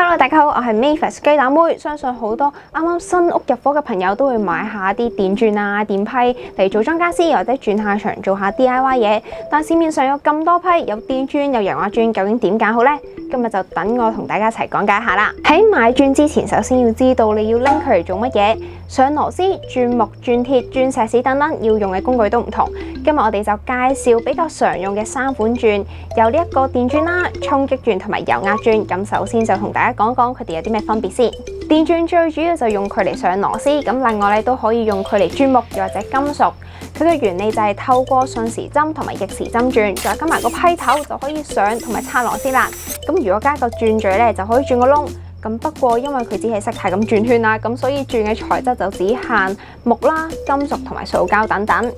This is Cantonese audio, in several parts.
Hello， 大家好，我係 Mavis 雞蛋妹。相信好多啱啱新屋入伙嘅朋友都會買下啲電鑽啊、電批嚟做裝家私，或者轉下場做下 DIY 嘢。但市面上有咁多批，有電鑽有油壓鑽，究竟點揀好呢？今日就等我同大家一齊講解下啦。喺買鑽之前，首先要知道你要拎佢嚟做乜嘢。上螺絲、鑽木、鑽鐵、鑽石屎等等要用嘅工具都唔同。今日我哋就介紹比較常用嘅3款鑽，有呢一個電鑽啦、衝擊鑽同埋油壓鑽。咁首先就同大家講講佢哋有啲咩分別先。電鑽最主要就用佢嚟上螺絲，咁另外咧都可以用佢嚟鑽木又或者金屬。佢嘅原理就係透過順時針同埋逆時針轉，再加埋個批頭就可以上同埋拆螺絲啦。咁如果加個鑽嘴咧，就可以鑽個窿。咁不過因為佢只係識係咁轉圈啦，咁所以鑽嘅材質就只限木啦、金屬同埋塑膠等等。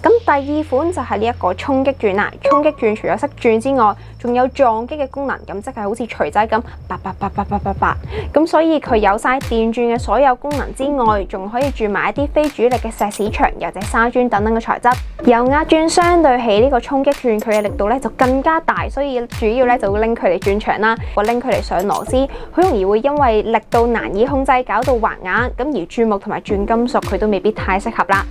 咁第二款就係呢一個衝擊鑽啦。衝擊鑽除咗識轉之外，仲有撞擊嘅功能，咁即係好似錘仔咁，叭叭叭叭叭叭叭。咁所以佢有晒電鑽嘅所有功能之外，仲可以鑽埋一啲非主力嘅石屎牆、又或者沙磚等等嘅材質。油壓鑽相對起呢個衝擊鑽，佢嘅力度咧就更加大，所以主要咧就會拎佢嚟鑽牆啦，或拎佢嚟上螺絲，好容易會因為力度難以控制，搞到滑牙。咁而鑽木同埋鑽金屬，佢都未必太適合啦。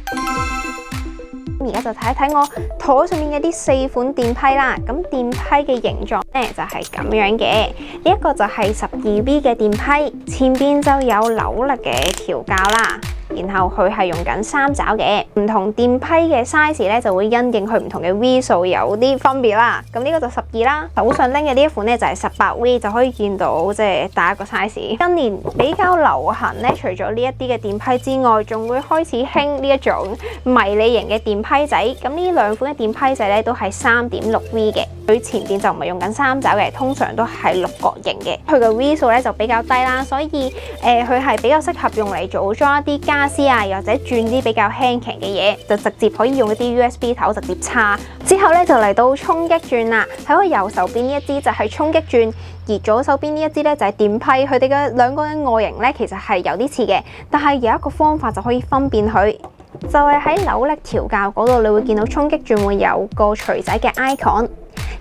而家就睇一睇我台上面嘅啲4款電批啦。咁電批嘅形狀咧就係咁樣嘅，呢一個就係12V 嘅電批，前邊就有扭力嘅調校啦。然後佢係用緊3爪嘅，唔同電批嘅 size 咧就會因應佢唔同嘅 V 數有啲分別啦。咁呢個就12啦，手上拎嘅呢一款咧就係18V，就可以見到即係大一個 size。近年比較流行咧，除咗呢一啲嘅電批之外，仲會開始興呢一種迷你型嘅電批仔。咁呢2款嘅電批仔咧都係3.6V 嘅，佢前邊就唔係用緊3爪嘅，通常都係六角形嘅。佢嘅 V 數咧就比較低啦，所以佢係比較適合用嚟組裝一啲家私啊，又或者轉啲比較輕騎嘅嘢，就直接可以用一啲 USB 頭直接插。之後咧就嚟到衝擊鑽啦，喺我右手邊呢一支就係衝擊鑽，而左手邊呢一支咧就係電批。佢哋嘅兩個嘅外形咧其實係有啲似嘅，但係有一個方法就可以分辨佢，就係喺扭力調校嗰度，你會見到衝擊鑽會有個錘仔嘅 icon，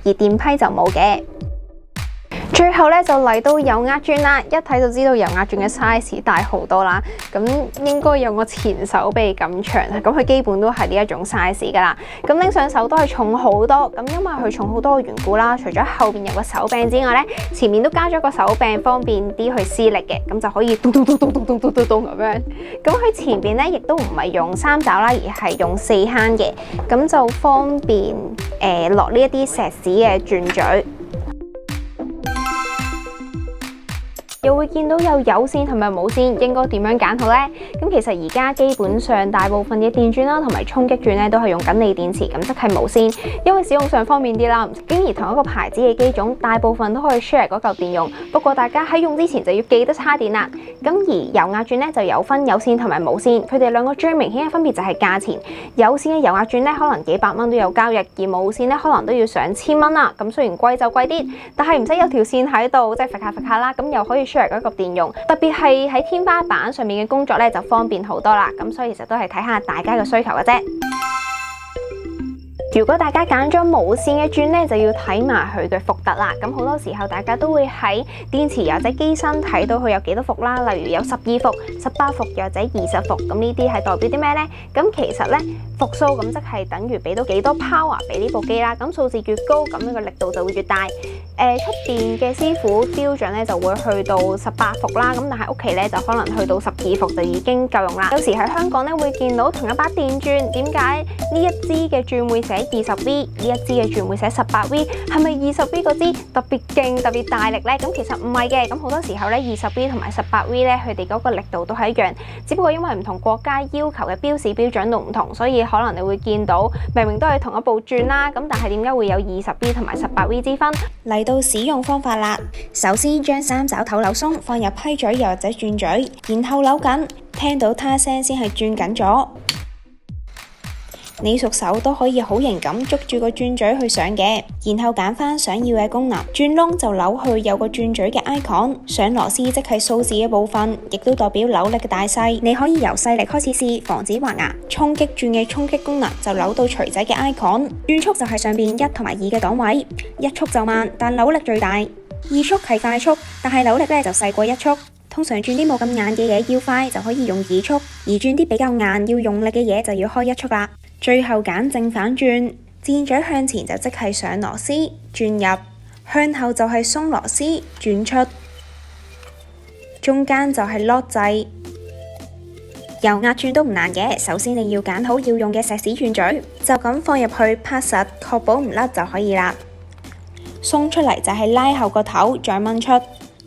而電批就冇嘅。最後咧就嚟到油壓鑽啦，一睇就知道油壓鑽嘅 size 大好多啦，咁應該有我前手臂咁長，咁佢基本都係呢一種 size 噶啦，咁拎上手都係重好多，咁因為佢重好多嘅緣故啦，除咗後邊有個手柄之外咧，前面都加咗個手柄方便啲去施力嘅，咁就可以咚咚咚咚咚咚咚咚咚咁樣。咁佢前邊咧亦都唔係用3爪啦，而係用4坑嘅，咁就方便落呢一啲石屎嘅鑽嘴。又會見到有線同埋冇線，應該點樣揀好呢？咁其實而家基本上大部分嘅電鑽啦同埋衝擊鑽咧都係用緊鋰電池，咁即係冇線，因為使用上方便啲啦。咁而同一個牌子嘅機種，大部分都可以 share 嗰嚿電用，不過大家喺用之前就要記得叉電啦。咁而油壓鑽咧就有分有線同埋冇線，佢哋兩個最明顯嘅分別就係價錢。有線嘅油壓鑽咧可能幾百蚊都有交易，而冇線咧可能都要上千蚊啦。咁雖然貴就貴啲，但係唔使有條線喺度，即係揈下揈下啦，咁又可以share嗰個電用，特別係喺天花板上面嘅工作咧就方便好多啦。咁所以其實都係睇下大家嘅需求嘅啫。如果大家揀咗無線嘅鑽咧，就要睇埋佢嘅伏特啦。咁好多時候大家都會喺電池又或者機身睇到佢有幾多伏啦，例如有12伏、18伏又或者20伏。咁呢啲係代表啲咩呢？咁其實咧伏數咁即係等於俾到幾多 power 俾呢部機啦。咁數字越高，咁呢個力度就會越大。出電嘅師傅標準咧就會去到18伏啦。咁但係屋企咧就可能去到12伏就已經夠用啦。有時喺香港咧會見到同一把電鑽，點解呢一支嘅鑽會寫20V， 呢一支嘅鑽會寫18V？ 係咪20V 嗰支特別勁、特別大力呢？咁其實唔係嘅。咁好多時候咧20V 同埋18V 咧，佢哋嗰個力度都係一樣，只不過因為唔同國家要求嘅標示標準都唔同，所以可能你會見到明明都係同一部鑽啦，咁但係點解會有20V 同埋18V 之分？嚟到使用方法啦，首先將3爪頭扭鬆，放入批嘴又或者鑽嘴，然後扭緊，聽到嗒聲先係鑽緊咗。你熟手都可以好型咁捉住個鑽嘴去上嘅，然後揀翻想要嘅功能，鑽窿就扭去有個鑽嘴嘅 icon， 上螺絲即係數字嘅部分，亦都代表扭力嘅大細。你可以由細力開始試，防止滑牙。衝擊鑽嘅衝擊功能就扭到錘仔嘅 icon， 轉速就係上邊1同埋2嘅檔位，一速就慢，但扭力最大。二速係快速，但係扭力咧就細過一速。通常轉啲冇咁硬嘅嘢要快就可以用二速，而轉啲比較硬要用力嘅嘢就要開一速啦。最後揀正反轉，箭嘴向前就即係上螺絲轉入，向後就係鬆螺絲轉出，中間就係 lock 掣。油壓轉都唔難嘅，首先你要揀好要用嘅石屎轉嘴，就咁放入去拍實，確保唔甩就可以啦。鬆出嚟就係拉後個頭再掹出。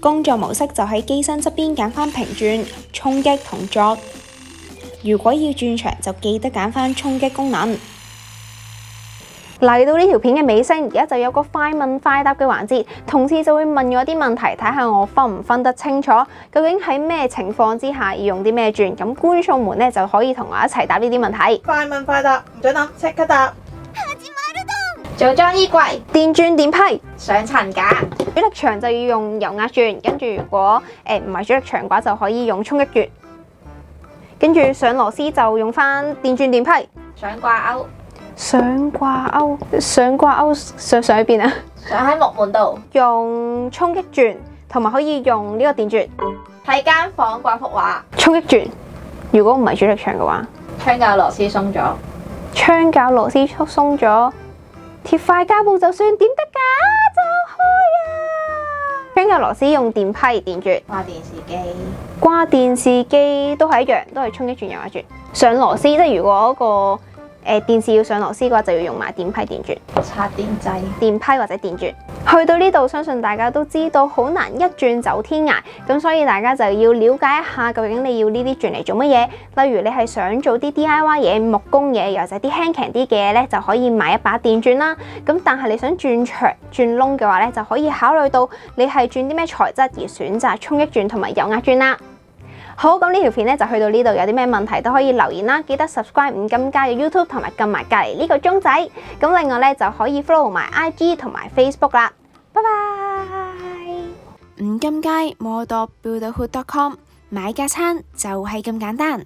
工作模式就喺機身側邊揀返平轉、衝擊同作。如果要轉長就記得揀返衝擊功能。嚟到呢條片嘅尾聲，而家就有個快問快答嘅環節，同事就會問我啲問題，睇下我分唔分得清楚，究竟喺咩情況之下要用啲咩轉，咁觀眾們呢就可以同我一齊答呢啲問題。快問快答，唔准諗，即刻答。組裝衣櫃、電轉電批、上層架、主力牆就要用油壓轉，跟住如果唔係主力牆嘅話，就可以用衝擊轉。跟住上螺絲就用返電轉電批。上掛鈎、上掛鈎，上掛鈎上喺邊啊？上喺木門度。用衝擊轉，同埋可以用呢個電轉。喺間房掛幅畫。衝擊轉，如果唔係主力牆嘅話。窗架螺絲鬆咗。窗架螺絲鬆咗，貼塊膠布就算，點得㗎？就開啊！窗架螺絲用電批電轉。掛電視機。掛電視機都係一樣，都係衝擊轉油壓轉。上螺絲即係如果個電視要上螺絲嘅話，就要用埋電批電轉。插電掣。電批或者電轉。去到呢度，相信大家都知道好難一轉走天涯，咁所以大家就要了解一下究竟你要呢啲轉嚟做乜嘢。例如你係想做啲 DIY 嘢、木工嘢，又或者啲輕強啲嘅嘢咧，就可以買一把電轉啦。咁但係你想轉長、轉窿嘅話咧，就可以考慮到你係轉啲咩材質而選擇衝擊轉同埋油壓轉啦。好，咁呢條片咧就去到呢度，有啲咩問題都可以留言啦，記得 subscribe 五金街嘅 YouTube 同埋撳埋隔離呢個鐘仔，咁另外咧就可以 follow 埋 IG 同埋 Facebook 啦，拜拜。五金街 more.builderhood.com 買架餐就係咁簡單。